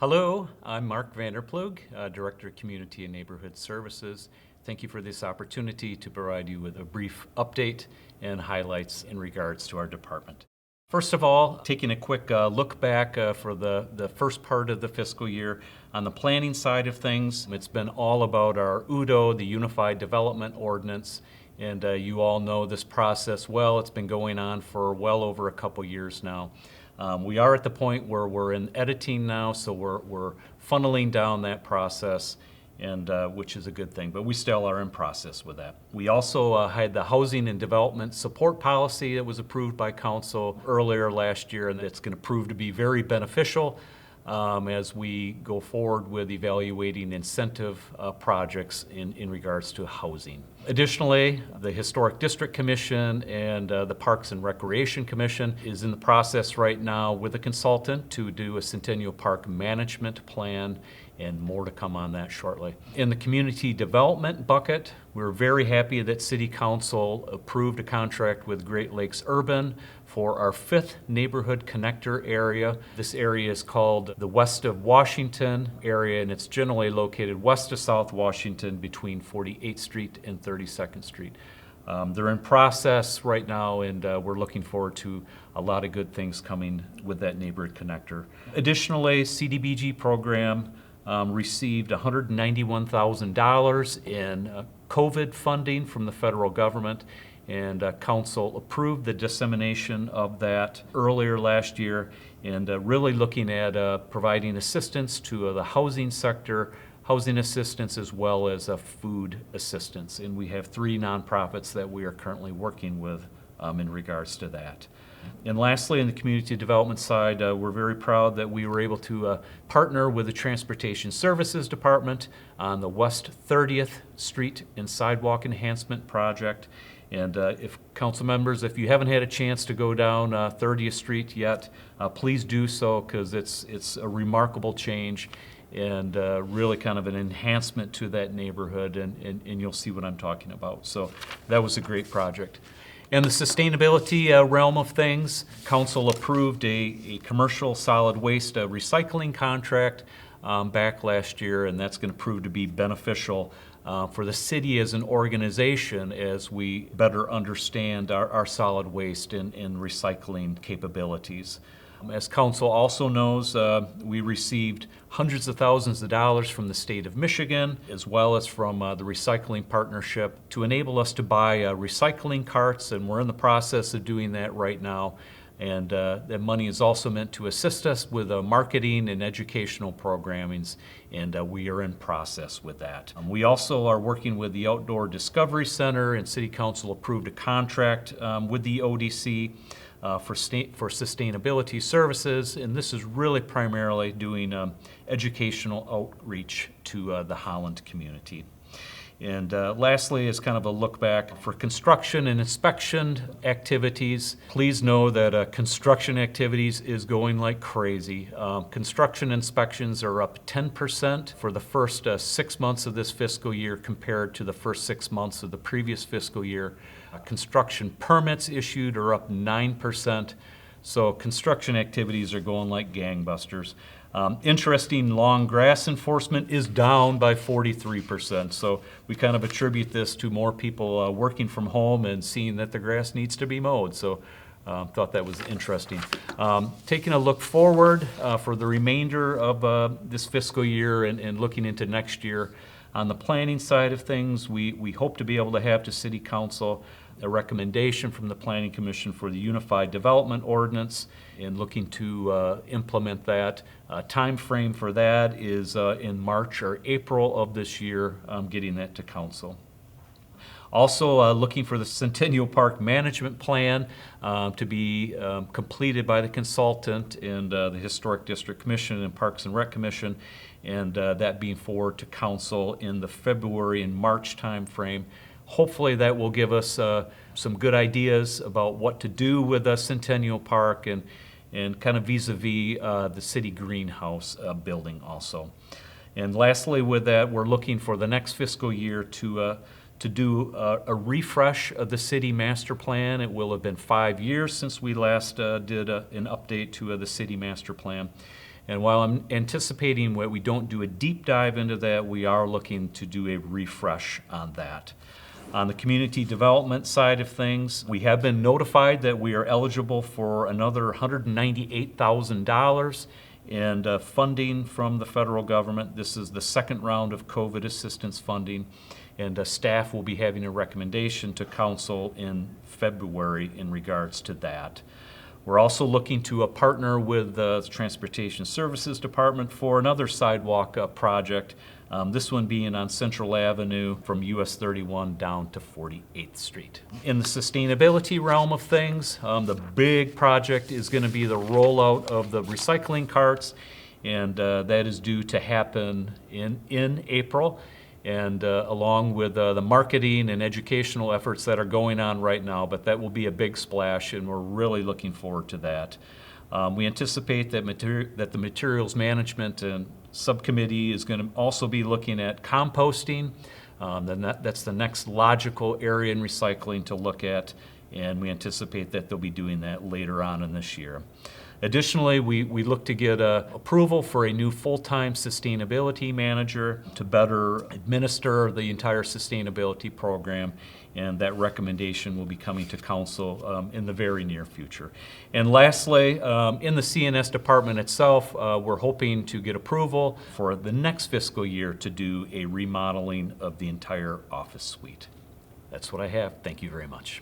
Hello, I'm Mark Vanderploeg, Director of Community and Neighborhood Services. Thank you for this opportunity to provide you with a brief update and highlights in regards to our department. First of all, taking a quick look back for the first part of the fiscal year. On the planning side of things, it's been all about our UDO, the Unified Development Ordinance, and you all know this process well. It's been going on for well over a couple years now. We are at the point where we're in editing now, so we're funneling down that process, and which is a good thing, but we still are in process with that. We also had the Housing and Development Support Policy that was approved by Council earlier last year, and it's going to prove to be very beneficial as we go forward with evaluating incentive projects in regards to housing. Additionally, the Historic District Commission and the Parks and Recreation Commission is in the process right now with a consultant to do a Centennial Park management plan, and more to come on that shortly. In the community development bucket, we're very happy that City Council approved a contract with Great Lakes Urban for our 5th neighborhood connector area. This area is called the West of Washington area, and it's generally located west of South Washington between 48th Street and 32nd Street. They're in process right now, and we're looking forward to a lot of good things coming with that neighborhood connector. Additionally, CDBG program received $191,000 in COVID funding from the federal government, and Council approved the dissemination of that earlier last year, and really looking at providing assistance to the housing sector, housing assistance as well as food assistance. And we have 3 nonprofits that we are currently working with in regards to that. And lastly, in the community development side, we're very proud that we were able to partner with the Transportation Services Department on the West 30th Street and Sidewalk Enhancement project. And if council members, if you haven't had a chance to go down 30th Street yet, please do so, because it's a remarkable change and really kind of an enhancement to that neighborhood, and you'll see what I'm talking about. So that was a great project. In the sustainability realm of things, Council approved a commercial solid waste recycling contract back last year, and that's going to prove to be beneficial for the city as an organization as we better understand our solid waste and recycling capabilities. As Council also knows, we received hundreds of thousands of dollars from the state of Michigan, as well as from the Recycling Partnership, to enable us to buy recycling carts, and we're in the process of doing that right now. And that money is also meant to assist us with marketing and educational programmings, and we are in process with that. We also are working with the Outdoor Discovery Center, and City Council approved a contract with the ODC for sustainability services, and this is really primarily doing educational outreach to the Holland community. And lastly, is kind of a look back for construction and inspection activities. Please know that construction activities is going like crazy. Construction inspections are up 10% for the first 6 months of this fiscal year compared to the first 6 months of the previous fiscal year. Construction permits issued are up 9%. So construction activities are going like gangbusters. Interesting, long grass enforcement is down by 43%. So we kind of attribute this to more people working from home and seeing that the grass needs to be mowed. So thought that was interesting. Taking a look forward for the remainder of this fiscal year and looking into next year, on the planning side of things, we hope to be able to have to City Council a recommendation from the Planning Commission for the Unified Development Ordinance, and looking to implement that. Time frame for that is in March or April of this year, getting that to Council. Also looking for the Centennial Park Management Plan to be completed by the consultant and the Historic District Commission and Parks and Rec Commission, and that being forward to Council in the February and March time frame. Hopefully that will give us some good ideas about what to do with Centennial Park and kind of vis-a-vis the city greenhouse building also. And lastly with that, we're looking for the next fiscal year to do a refresh of the city master plan. It will have been 5 years since we last did an update to the city master plan. And while I'm anticipating that we don't do a deep dive into that, we are looking to do a refresh on that. On the community development side of things, we have been notified that we are eligible for another $198,000 in funding from the federal government. This is the second round of COVID assistance funding, and staff will be having a recommendation to council in February in regards to that. We're also looking to partner with the Transportation Services Department for another sidewalk project, this one being on Central Avenue from US 31 down to 48th Street. In the sustainability realm of things, the big project is going to be the rollout of the recycling carts, and that is due to happen in April. And along with the marketing and educational efforts that are going on right now, but that will be a big splash, and we're really looking forward to that. We anticipate that the materials management and subcommittee is going to also be looking at composting. That's the next logical area in recycling to look at, and we anticipate that they'll be doing that later on in this year. Additionally, we look to get approval for a new full-time sustainability manager to better administer the entire sustainability program, and that recommendation will be coming to council in the very near future. And lastly, in the CNS department itself, we're hoping to get approval for the next fiscal year to do a remodeling of the entire office suite. That's what I have. Thank you very much.